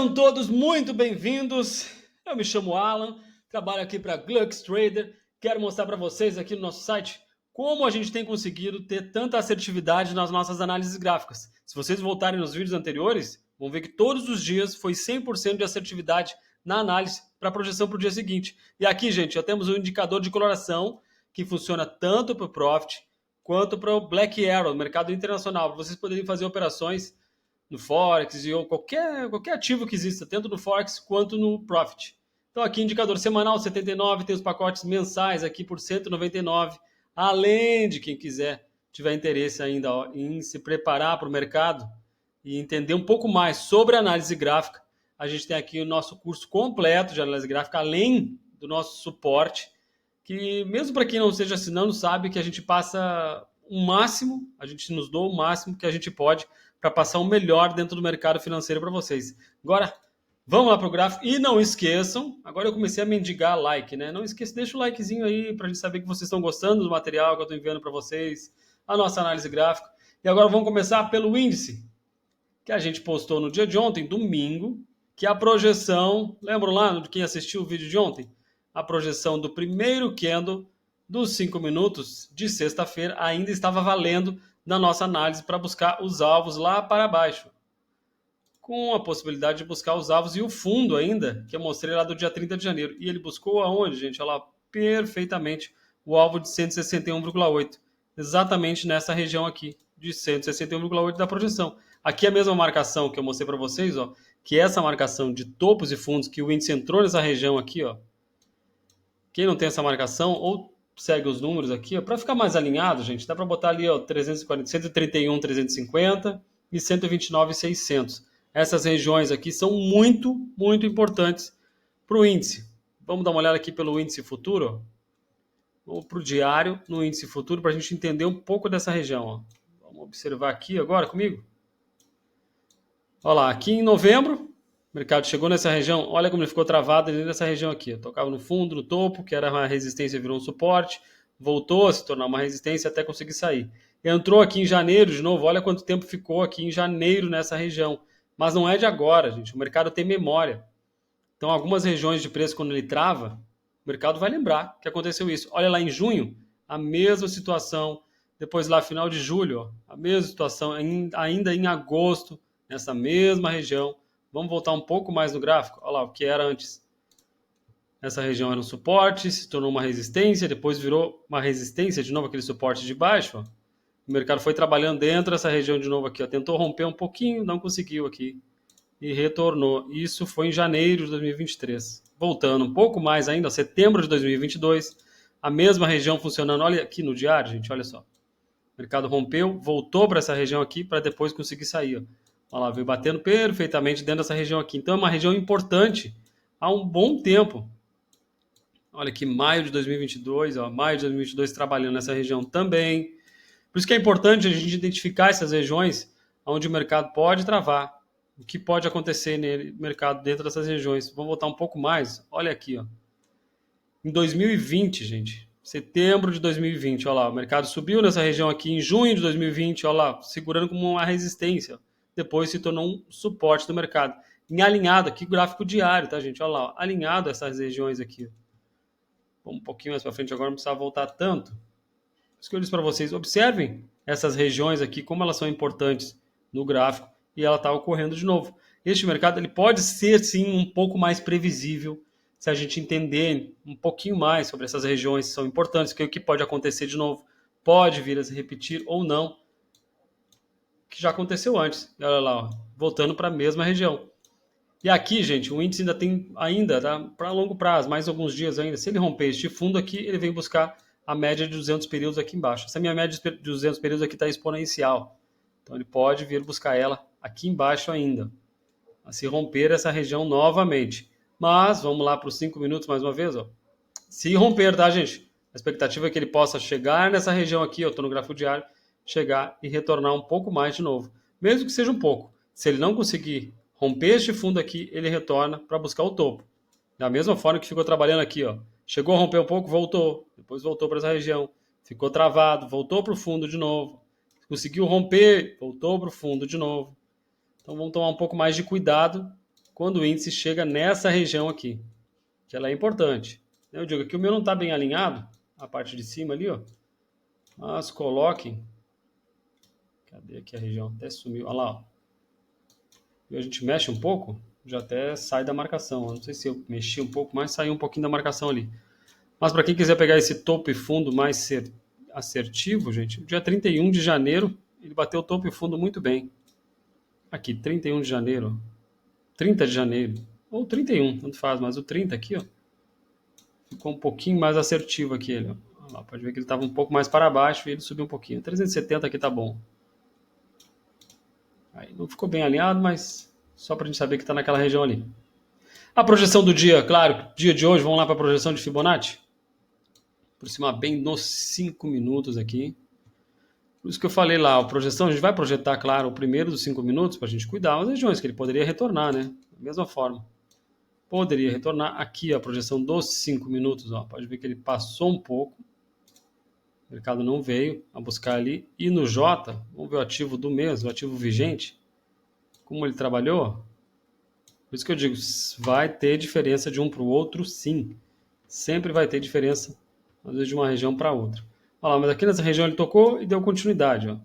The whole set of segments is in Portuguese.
Sejam todos muito bem-vindos. Eu me chamo Alan, trabalho aqui para Glux Trader. Quero mostrar para vocês aqui no nosso site como a gente tem conseguido ter tanta assertividade nas nossas análises gráficas. Se vocês voltarem nos vídeos anteriores, vão ver que todos os dias foi 100% de assertividade na análise para a projeção para o dia seguinte. E aqui, gente, já temos um indicador de coloração que funciona tanto para o Profit quanto para o Black Arrow, mercado internacional, para vocês poderem fazer operações no Forex ou qualquer ativo que exista, tanto no Forex quanto no Profit. Então aqui indicador semanal 79, tem os pacotes mensais aqui por 199, além de quem quiser, tiver interesse ainda em se preparar para o mercado e entender um pouco mais sobre análise gráfica, a gente tem aqui o nosso curso completo de análise gráfica, além do nosso suporte, que mesmo para quem não esteja assinando, sabe que a gente passa o máximo, a gente nos doa o máximo que a gente pode para passar o melhor dentro do mercado financeiro para vocês. Agora, vamos lá para o gráfico. E não esqueçam, agora eu comecei a mendigar like, né? Não esqueça, deixa o likezinho aí para a gente saber que vocês estão gostando do material que eu estou enviando para vocês, a nossa análise gráfica. E agora vamos começar pelo índice, que a gente postou no dia de ontem, domingo, que a projeção, lembram lá de quem assistiu o vídeo de ontem? A projeção do primeiro candle dos 5 minutos de sexta-feira ainda estava valendo na nossa análise para buscar os alvos lá para baixo, com a possibilidade de buscar os alvos e o fundo ainda, que eu mostrei lá do dia 30 de janeiro. E ele buscou aonde, gente? Olha lá, perfeitamente o alvo de 161,8, exatamente nessa região aqui, de 161,8 da projeção. Aqui a mesma marcação que eu mostrei para vocês, ó, que é essa marcação de topos e fundos, que o índice entrou nessa região aqui, ó. Quem não tem essa marcação, ou segue os números aqui, para ficar mais alinhado, gente, dá para botar ali, ó, 340, 131, 350 e 129,600. Essas regiões aqui são muito, muito importantes para o índice. Vamos dar uma olhada aqui pelo índice futuro, ou para o diário no índice futuro, para a gente entender um pouco dessa região. Ó. Vamos observar aqui agora comigo. Olha lá, aqui em novembro, o mercado chegou nessa região, olha como ele ficou travado nessa região aqui. Eu tocava no fundo, no topo, que era uma resistência, virou um suporte, voltou a se tornar uma resistência até conseguir sair. Entrou aqui em janeiro de novo, olha quanto tempo ficou aqui em janeiro nessa região. Mas não é de agora, gente, o mercado tem memória. Então, algumas regiões de preço, quando ele trava, o mercado vai lembrar que aconteceu isso. Olha lá em junho, a mesma situação. Depois lá final de julho, ó, a mesma situação. Ainda em agosto, nessa mesma região. Vamos voltar um pouco mais no gráfico. Olha lá, o que era antes. Essa região era um suporte, se tornou uma resistência, depois virou uma resistência, de novo aquele suporte de baixo. Ó. O mercado foi trabalhando dentro dessa região de novo aqui. Ó. Tentou romper um pouquinho, não conseguiu aqui. E retornou. Isso foi em janeiro de 2023. Voltando um pouco mais ainda, ó, setembro de 2022, a mesma região funcionando. Olha aqui no diário, gente, olha só. O mercado rompeu, voltou para essa região aqui para depois conseguir sair. Ó. Olha lá, veio batendo perfeitamente dentro dessa região aqui. Então é uma região importante há um bom tempo. Olha aqui, maio de 2022, ó, maio de 2022 trabalhando nessa região também. Por isso que é importante a gente identificar essas regiões onde o mercado pode travar. O que pode acontecer no mercado dentro dessas regiões. Vamos voltar um pouco mais. Olha aqui, ó. Em 2020, gente, setembro de 2020, olha lá, o mercado subiu nessa região aqui em junho de 2020, olha lá, segurando como uma resistência. Depois se tornou um suporte do mercado. Em alinhado aqui, gráfico diário, tá, gente? Olha lá, alinhado essas regiões aqui. Vamos um pouquinho mais para frente agora, não precisa voltar tanto. Por isso que eu disse para vocês, observem essas regiões aqui, como elas são importantes no gráfico, e ela está ocorrendo de novo. Este mercado ele pode ser, sim, um pouco mais previsível, se a gente entender um pouquinho mais sobre essas regiões que são importantes, que o que pode acontecer de novo pode vir a se repetir ou não, que já aconteceu antes. Olha lá, ó, voltando para a mesma região. E aqui, gente, o índice ainda tem, tá, para longo prazo, mais alguns dias ainda. Se ele romper este fundo aqui, ele vem buscar a média de 200 períodos aqui embaixo. Essa minha média de 200 períodos aqui está exponencial. Então ele pode vir buscar ela aqui embaixo ainda, a se romper essa região novamente. Mas vamos lá para os 5 minutos mais uma vez. Ó. Se romper, tá, gente? A expectativa é que ele possa chegar nessa região aqui, eu estou no gráfico diário, chegar e retornar um pouco mais de novo. Mesmo que seja um pouco. Se ele não conseguir romper este fundo aqui, ele retorna para buscar o topo. Da mesma forma que ficou trabalhando aqui, ó. Chegou a romper um pouco, voltou. Depois voltou para essa região. Ficou travado, voltou para o fundo de novo. Conseguiu romper, voltou para o fundo de novo. Então vamos tomar um pouco mais de cuidado quando o índice chega nessa região aqui, que ela é importante. Eu digo que o meu não está bem alinhado, a parte de cima ali, ó. Mas coloquem. Cadê aqui a região? Até sumiu. Olha lá, ó. E a gente mexe um pouco, já até sai da marcação. Eu não sei se eu mexi um pouco, mas saiu um pouquinho da marcação ali. Mas para quem quiser pegar esse topo e fundo mais assertivo, gente, dia 31 de janeiro, ele bateu o topo e fundo muito bem. Aqui, 31 de janeiro, 30 de janeiro, ou 31, tanto faz, mas o 30 aqui, ó, ficou um pouquinho mais assertivo aqui, ele, ó. Lá, pode ver que ele estava um pouco mais para baixo e ele subiu um pouquinho. 370 aqui tá bom. Aí não ficou bem alinhado, mas só para a gente saber que está naquela região ali. A projeção do dia, claro, dia de hoje, vamos lá para a projeção de Fibonacci. Aproximar bem nos 5 minutos aqui. Por isso que eu falei lá, a projeção, a gente vai projetar, claro, o primeiro dos 5 minutos para a gente cuidar das regiões, que ele poderia retornar, né? Da mesma forma. Poderia retornar aqui a projeção dos 5 minutos, ó. Pode ver que ele passou um pouco. O mercado não veio a buscar ali. E no J, vamos ver o ativo do mês, o ativo vigente. Como ele trabalhou. Por isso que eu digo, vai ter diferença de um para o outro, sim. Sempre vai ter diferença, às vezes, de uma região para outra. Olha lá, mas aqui nessa região ele tocou e deu continuidade, ó.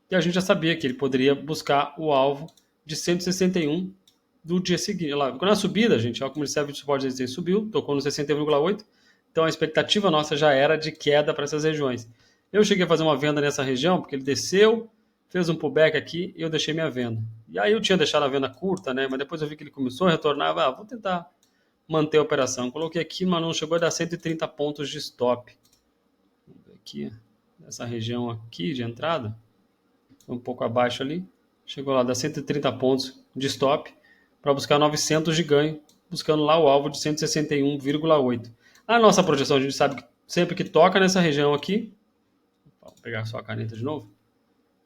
E a gente já sabia que ele poderia buscar o alvo de 161 do dia seguinte. Olha lá, quando a subida, gente, olha como ele serve de suporte, ele subiu, tocou no 61,8. Então a expectativa nossa já era de queda para essas regiões. Eu cheguei a fazer uma venda nessa região, porque ele desceu, fez um pullback aqui e eu deixei minha venda. E aí eu tinha deixado a venda curta, né? Mas depois eu vi que ele começou a retornar, vou tentar manter a operação. Coloquei aqui, mas não chegou a dar 130 pontos de stop. Aqui, nessa região aqui de entrada, um pouco abaixo ali, chegou lá a dar 130 pontos de stop para buscar 900 de ganho, buscando lá o alvo de 161,8. A nossa projeção, a gente sabe que sempre que toca nessa região aqui, vou pegar só a caneta de novo,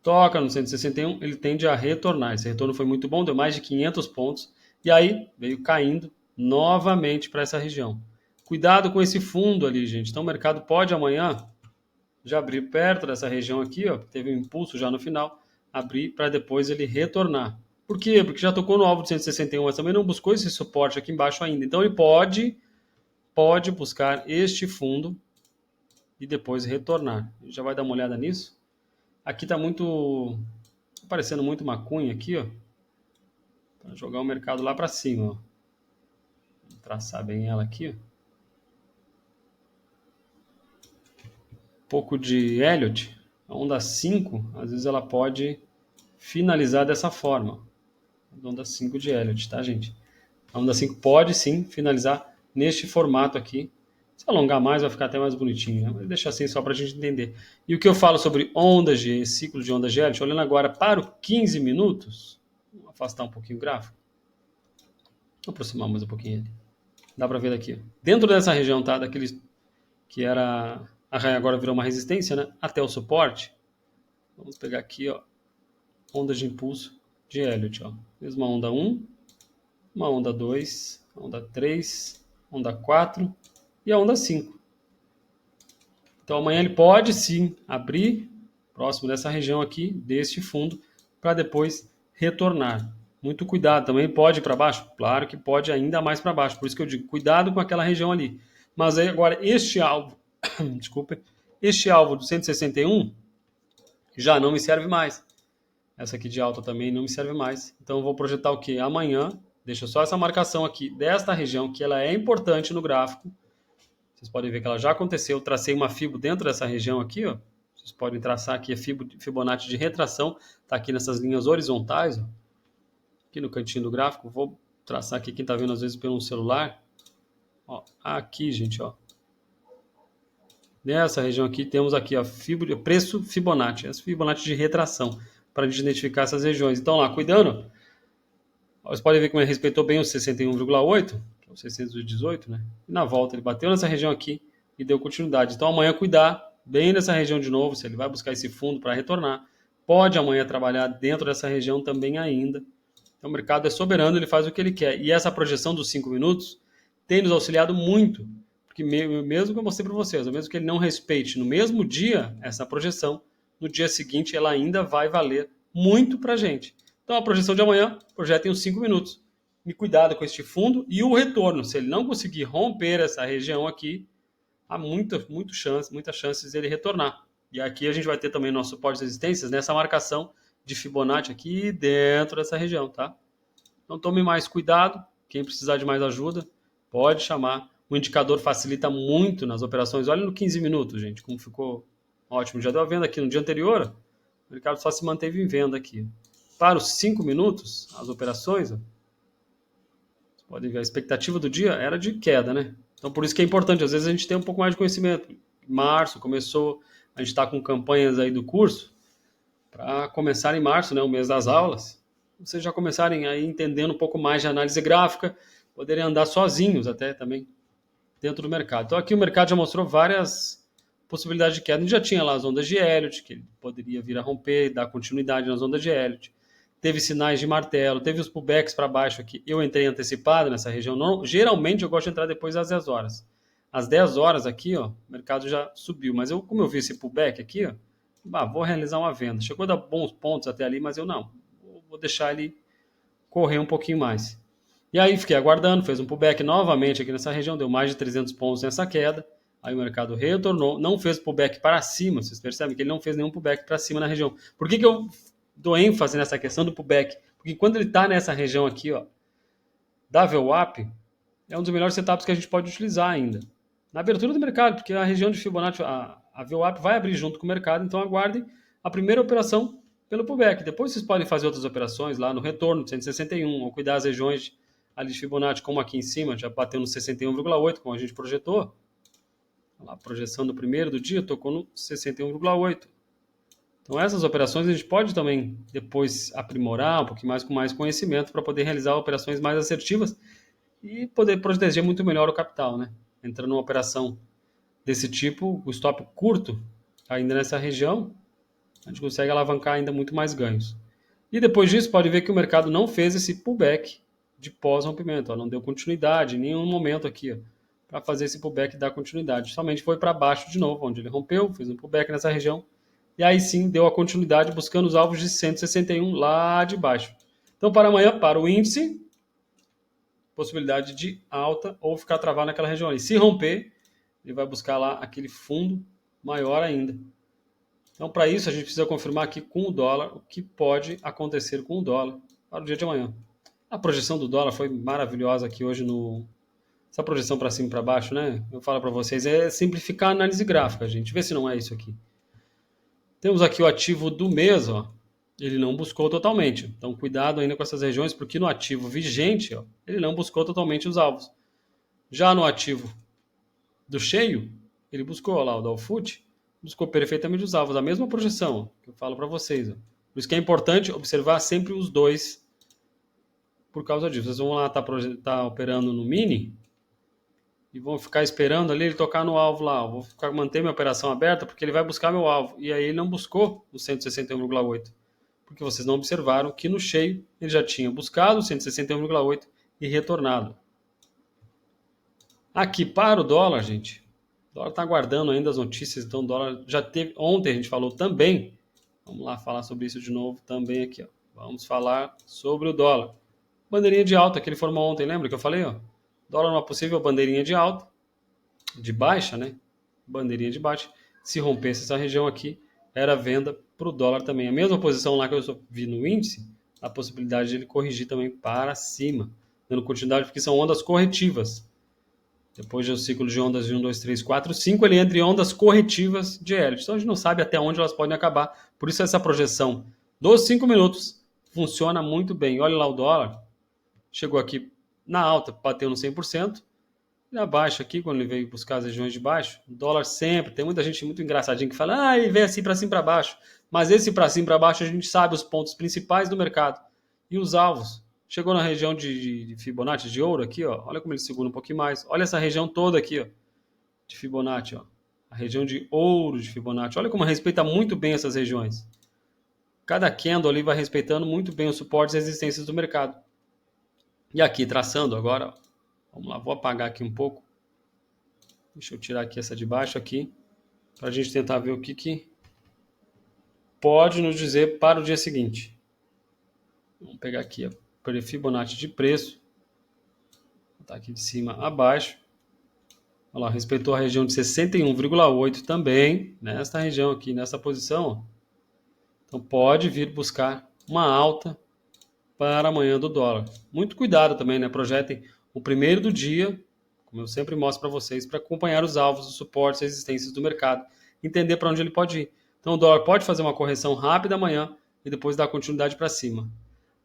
toca no 161, ele tende a retornar. Esse retorno foi muito bom, deu mais de 500 pontos, e aí veio caindo novamente para essa região. Cuidado com esse fundo ali, gente. Então o mercado pode amanhã já abrir perto dessa região aqui, ó, teve um impulso já no final, abrir para depois ele retornar. Por quê? Porque já tocou no alvo de 161, mas também não buscou esse suporte aqui embaixo ainda. Então ele pode buscar este fundo e depois retornar. A gente já vai dar uma olhada nisso. Aqui está muito, parecendo muito uma cunha aqui, ó, para jogar o mercado lá para cima, ó. Vou traçar bem ela aqui, ó. Pouco de Elliott, a onda 5, às vezes ela pode finalizar dessa forma. A onda 5 de Elliott, tá, gente? A onda 5 pode sim finalizar neste formato aqui. Se alongar mais, vai ficar até mais bonitinho, né? Mas deixa assim só para a gente entender. E o que eu falo sobre ondas de ciclo de ondas de Elliott, olhando agora para o 15 minutos, vou afastar um pouquinho o gráfico. Vou aproximar mais um pouquinho ele. Dá para ver daqui. Dentro dessa região, tá? Daqueles que era a raia agora virou uma resistência, né? Até o suporte. Vamos pegar aqui, ó, ondas de impulso de Elliott, ó. Mesma onda 1, uma onda 2, onda 3, onda 4 e a onda 5. Então amanhã ele pode sim abrir próximo dessa região aqui, deste fundo, para depois retornar. Muito cuidado, também pode ir para baixo? Claro que pode ainda mais para baixo, por isso que eu digo, cuidado com aquela região ali. Mas aí agora este alvo, desculpe, este alvo do 161 já não me serve mais. Essa aqui de alta também não me serve mais. Então eu vou projetar o que? Amanhã, deixa só essa marcação aqui desta região, que ela é importante no gráfico. Vocês podem ver que ela já aconteceu. Eu tracei uma Fibo dentro dessa região aqui, ó. Vocês podem traçar aqui a Fibonacci de retração. Está aqui nessas linhas horizontais, ó. Aqui no cantinho do gráfico. Vou traçar aqui, quem está vendo às vezes pelo celular. Ó, aqui, gente, ó. Nessa região aqui temos aqui, ó, preço Fibonacci. Essa Fibonacci de retração, para a gente identificar essas regiões. Então lá, cuidando. Vocês podem ver que ele respeitou bem o 61,8, que é o 618, né? E na volta ele bateu nessa região aqui e deu continuidade. Então amanhã cuidar bem nessa região de novo, se ele vai buscar esse fundo para retornar. Pode amanhã trabalhar dentro dessa região também ainda. Então o mercado é soberano, ele faz o que ele quer. E essa projeção dos 5 minutos tem nos auxiliado muito, porque mesmo que eu mostrei para vocês, mesmo que ele não respeite no mesmo dia essa projeção, no dia seguinte ela ainda vai valer muito para a gente. Então a projeção de amanhã, projetem os 5 minutos. E cuidado com este fundo e o retorno. Se ele não conseguir romper essa região aqui, há muitas chances dele retornar. E aqui a gente vai ter também nosso suporte de resistências nessa marcação de Fibonacci aqui dentro dessa região, tá? Então tome mais cuidado. Quem precisar de mais ajuda, pode chamar. O indicador facilita muito nas operações. Olha no 15 minutos, gente, como ficou ótimo. Já deu a venda aqui no dia anterior. O mercado só se manteve em venda aqui. Para os 5 minutos, as operações, ó, vocês podem ver, a expectativa do dia era de queda, né? Então por isso que é importante, às vezes a gente tem um pouco mais de conhecimento. Março começou, a gente está com campanhas aí do curso, para começar em março, né, o mês das aulas, vocês já começarem aí entendendo um pouco mais de análise gráfica, poderem andar sozinhos até também dentro do mercado. Então aqui o mercado já mostrou várias possibilidades de queda. A gente já tinha lá as ondas de Elliott, que ele poderia vir a romper, dar continuidade nas ondas de Elliott. Teve sinais de martelo, teve os pullbacks para baixo aqui. Eu entrei antecipado nessa região. Não, geralmente eu gosto de entrar depois das 10 horas. Às 10 horas aqui, ó, o mercado já subiu. Mas como eu vi esse pullback aqui, ó, vou realizar uma venda. Chegou a dar bons pontos até ali, mas eu não. Vou deixar ele correr um pouquinho mais. E aí fiquei aguardando, fez um pullback novamente aqui nessa região, deu mais de 300 pontos nessa queda. Aí o mercado retornou, não fez pullback para cima, vocês percebem que ele não fez nenhum pullback para cima na região. Por que eu dou ênfase nessa questão do pullback? Porque quando ele está nessa região aqui, ó, da VWAP, é um dos melhores setups que a gente pode utilizar ainda. Na abertura do mercado, porque a região de Fibonacci, a VWAP vai abrir junto com o mercado, então aguardem a primeira operação pelo pullback. Depois vocês podem fazer outras operações lá no retorno de 161, ou cuidar as regiões ali de Fibonacci, como aqui em cima, já bateu no 61,8, como a gente projetou. A projeção do primeiro do dia tocou no 61,8. Então essas operações a gente pode também depois aprimorar um pouquinho mais com mais conhecimento para poder realizar operações mais assertivas e poder proteger muito melhor o capital, né? Entrando numa operação desse tipo, o stop curto, ainda nessa região, a gente consegue alavancar ainda muito mais ganhos. E depois disso, pode ver que o mercado não fez esse pullback de pós-rompimento, não deu continuidade em nenhum momento aqui, para fazer esse pullback e dar continuidade. Somente foi para baixo de novo, onde ele rompeu, fez um pullback nessa região, e aí sim deu a continuidade buscando os alvos de 161 lá de baixo. Então para amanhã, para o índice, possibilidade de alta ou ficar travado naquela região ali. Se romper, ele vai buscar lá aquele fundo maior ainda. Então, para isso, a gente precisa confirmar aqui com o dólar o que pode acontecer com o dólar para o dia de amanhã. A projeção do dólar foi maravilhosa aqui hoje essa projeção para cima e para baixo, né? Eu falo para vocês, é simplificar a análise gráfica, gente. Vê se não é isso aqui. Temos aqui o ativo do mês, ó. Ele não buscou totalmente. Então, cuidado ainda com essas regiões, porque no ativo vigente, ó, ele não buscou totalmente os alvos. Já no ativo do cheio, ele buscou lá o Dow Food, buscou perfeitamente os alvos, a mesma projeção que eu falo para vocês. Ó. Por isso que é importante observar sempre os dois por causa disso. Vocês vão lá tá operando no mini e vão ficar esperando ali ele tocar no alvo lá. Eu vou manter minha operação aberta porque ele vai buscar meu alvo. E aí ele não buscou o 161,8. Porque vocês não observaram que no cheio ele já tinha buscado o 161,8 e retornado. Aqui para o dólar, gente, o dólar está aguardando ainda as notícias, então o dólar já teve, ontem a gente falou também, vamos lá falar sobre isso de novo também aqui, ó. Vamos falar sobre o dólar. Bandeirinha de alta que ele formou ontem, lembra que eu falei, ó? Dólar numa possível bandeirinha de alta, de baixa, né? Bandeirinha de baixa. Se rompesse essa região aqui, era venda para o dólar também. A mesma posição lá que eu vi no índice, a possibilidade de ele corrigir também para cima, dando continuidade, porque são ondas corretivas. Depois do ciclo de ondas de 1, 2, 3, 4, 5, ele entra em ondas corretivas de Elliott. Então a gente não sabe até onde elas podem acabar. Por isso essa projeção dos 5 minutos funciona muito bem. Olha lá o dólar. Chegou aqui na alta, bateu no 100%. E abaixo aqui, quando ele veio buscar as regiões de baixo, o dólar sempre, tem muita gente muito engraçadinha que fala, ele vem assim para cima e para baixo. Mas esse para cima e para baixo a gente sabe os pontos principais do mercado. E os alvos. Chegou na região de Fibonacci, de ouro aqui, ó. Olha como ele segura um pouquinho mais. Olha essa região toda aqui, ó, de Fibonacci, ó. A região de ouro de Fibonacci. Olha como respeita muito bem essas regiões. Cada candle ali vai respeitando muito bem os suportes e resistências do mercado. E aqui, traçando agora, ó. Vamos lá, vou apagar aqui um pouco. Deixa eu tirar aqui essa de baixo aqui, para a gente tentar ver o que pode nos dizer para o dia seguinte. Vamos pegar aqui a Fibonacci de preço. Tá aqui de cima a baixo. Olha lá, respeitou a região de 61,8 também, nesta região aqui, nessa posição. Ó. Então pode vir buscar uma alta para amanhã do dólar. Muito cuidado também, né? Projetem o primeiro do dia, como eu sempre mostro para vocês, para acompanhar os alvos, os suportes, as resistências do mercado, entender para onde ele pode ir. Então o dólar pode fazer uma correção rápida amanhã e depois dar continuidade para cima.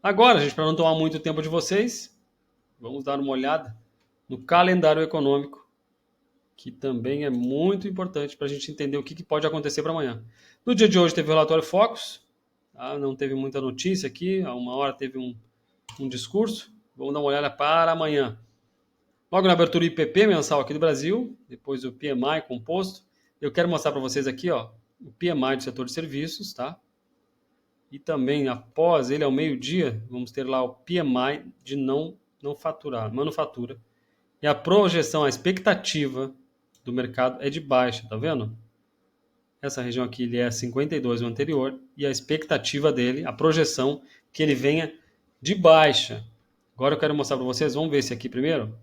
Agora, gente, para não tomar muito tempo de vocês, vamos dar uma olhada no calendário econômico, que também é muito importante para a gente entender o que pode acontecer para amanhã. No dia de hoje teve o relatório Focus, tá? Não teve muita notícia aqui, a uma hora teve um discurso. Vamos dar uma olhada para amanhã. Logo na abertura, o IPP mensal aqui do Brasil, depois o PMI composto. Eu quero mostrar para vocês aqui, ó, o PMI do setor de serviços, tá? E também, após ele, ao meio-dia, vamos ter lá o PMI de não faturar, manufatura. E a projeção, a expectativa do mercado é de baixa, tá vendo? Essa região aqui ele é 52 no anterior e a expectativa dele, a projeção, que ele venha de baixa. Agora eu quero mostrar para vocês, vamos ver esse aqui primeiro.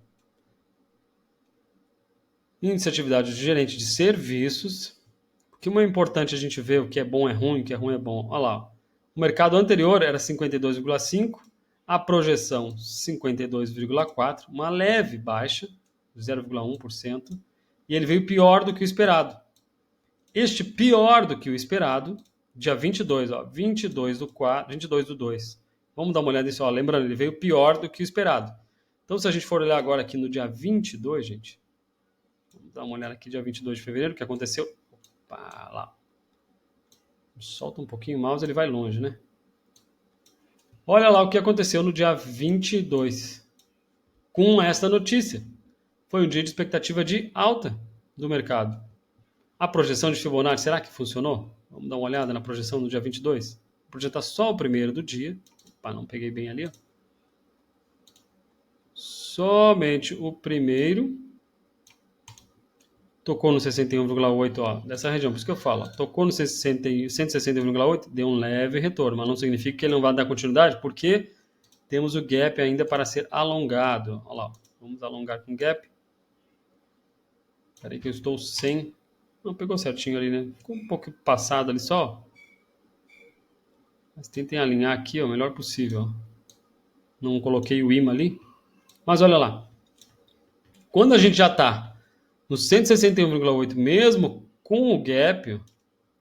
Índice de atividade de gerente de serviços. Porque o é importante a gente ver o que é bom é ruim, o que é ruim é bom. Olha lá, o mercado anterior era 52,5, a projeção 52,4, uma leve baixa, 0,1%, e ele veio pior do que o esperado. Este pior do que o esperado, dia 22, ó, 22 do 4, 22 do 2. Vamos dar uma olhada nisso, ó, lembrando, ele veio pior do que o esperado. Então, se a gente for olhar agora aqui no dia 22, gente, vamos dar uma olhada aqui dia 22 de fevereiro, o que aconteceu? Opa, lá. Solta um pouquinho o mouse, ele vai longe, né? Olha lá o que aconteceu no dia 22 com esta notícia. Foi um dia de expectativa de alta do mercado. A projeção de Fibonacci, será que funcionou? Vamos dar uma olhada na projeção no dia 22. Vou projetar só o primeiro do dia. Opa, não peguei bem ali. Ó. Somente o primeiro. Tocou no 61,8, ó, dessa região, por isso que eu falo. Ó, tocou no 161,8, deu um leve retorno, mas não significa que ele não vai dar continuidade, porque temos o gap ainda para ser alongado. Olha lá, vamos alongar com gap. Espera aí que eu estou sem... Não, pegou certinho ali, né? Ficou um pouco passado ali só. Mas tentem alinhar aqui, ó, o melhor possível. Ó. Não coloquei o imã ali. Mas olha lá. Quando a gente já está no 161,8, mesmo com o gap,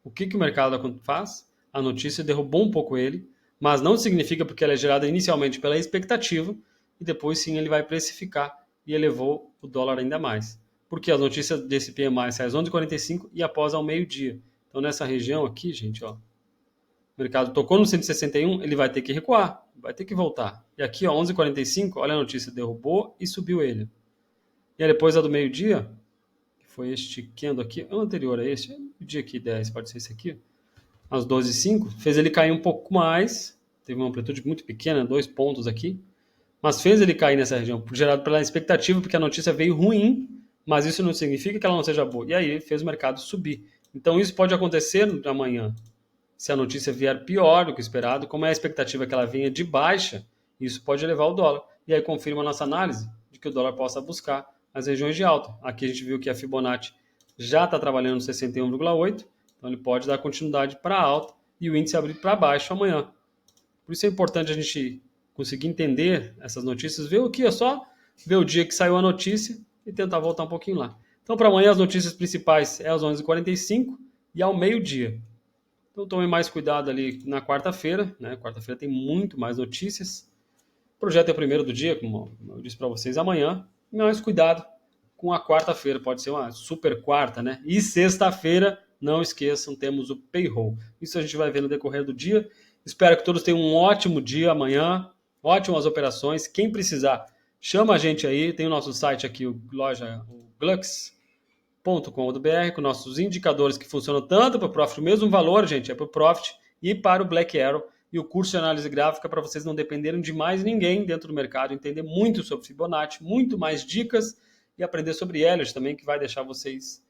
o que o mercado faz? A notícia derrubou um pouco ele, mas não significa porque ela é gerada inicialmente pela expectativa e depois sim ele vai precificar e elevou o dólar ainda mais. Porque as notícias desse PMI saem às 11h45 e após ao meio-dia. Então nessa região aqui, gente, ó, o mercado tocou no 161, ele vai ter que recuar, vai ter que voltar. E aqui, ó, 11h45, olha a notícia, derrubou e subiu ele. E aí depois a do meio-dia, que foi este candle aqui, o anterior a este, o dia aqui 10, pode ser esse aqui, às 12h05, fez ele cair um pouco mais, teve uma amplitude muito pequena, 2 pontos aqui, mas fez ele cair nessa região, gerado pela expectativa, porque a notícia veio ruim, mas isso não significa que ela não seja boa. E aí fez o mercado subir. Então isso pode acontecer amanhã, se a notícia vier pior do que o esperado, como é a expectativa que ela venha de baixa, isso pode elevar o dólar. E aí confirma a nossa análise de que o dólar possa buscar as regiões de alta. Aqui a gente viu que a Fibonacci já está trabalhando no 61,8, então ele pode dar continuidade para alta e o índice abrir para baixo amanhã. Por isso é importante a gente conseguir entender essas notícias, ver o que é só ver o dia que saiu a notícia e tentar voltar um pouquinho lá. Então para amanhã as notícias principais é às 11h45 e ao meio-dia. Então tome mais cuidado ali na quarta-feira, né? Quarta-feira tem muito mais notícias. O projeto é o primeiro do dia, como eu disse para vocês, amanhã. Mais cuidado com a quarta-feira, pode ser uma super quarta, né? E sexta-feira, não esqueçam, temos o payroll. Isso a gente vai ver no decorrer do dia. Espero que todos tenham um ótimo dia amanhã, ótimas operações. Quem precisar, chama a gente aí. Tem o nosso site aqui, o glux.com.br, com nossos indicadores que funcionam tanto para o Profit, o mesmo valor, gente, é para o Profit e para o Black Arrow. E o curso de análise gráfica para vocês não dependerem de mais ninguém dentro do mercado, entender muito sobre Fibonacci, muito mais dicas e aprender sobre Elliott também, que vai deixar vocês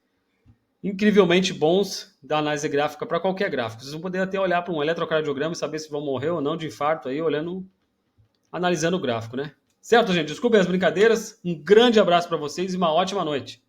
incrivelmente bons da análise gráfica para qualquer gráfico. Vocês vão poder até olhar para um eletrocardiograma e saber se vão morrer ou não de infarto aí, analisando o gráfico, né? Certo, gente? Desculpem as brincadeiras. Um grande abraço para vocês e uma ótima noite.